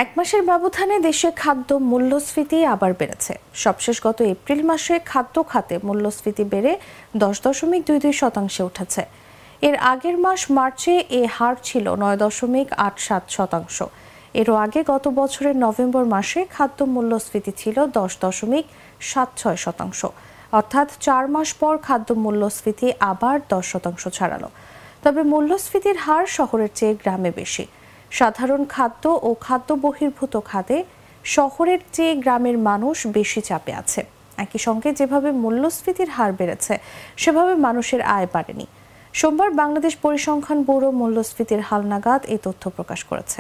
এক মাসের ব্যবধানে দেশে খাদ্য মূল্যস্ফীতি আবার বেড়েছে। সবশেষ গত এপ্রিল মাসে খাদ্য খাতে মূল্যস্ফীতি বেড়ে 10.22% উঠেছে। এর আগের মাস মার্চে এ হার ছিল 9.87%। এরও আগে গত বছরের নভেম্বর মাসে খাদ্য মূল্যস্ফীতি ছিল 10.76%। অর্থাৎ 4 মাস পর খাদ্য মূল্যস্ফীতি আবার 10% ছাড়ালো। তবে মূল্যস্ফীতির হার শহরের চেয়ে গ্রামে বেশি। সাধারণ খাদ্য ও খাদ্য বহির্ভূত খাতে শহরের চেয়ে গ্রামের মানুষ বেশি চাপে আছে। একই সঙ্গে যেভাবে মূল্যস্ফীতির হার বেড়েছে সেভাবে মানুষের আয় বাড়েনি। সোমবার বাংলাদেশ পরিসংখ্যান ব্যুরো মূল্যস্ফীতির হালনাগাদ এই তথ্য প্রকাশ করেছে।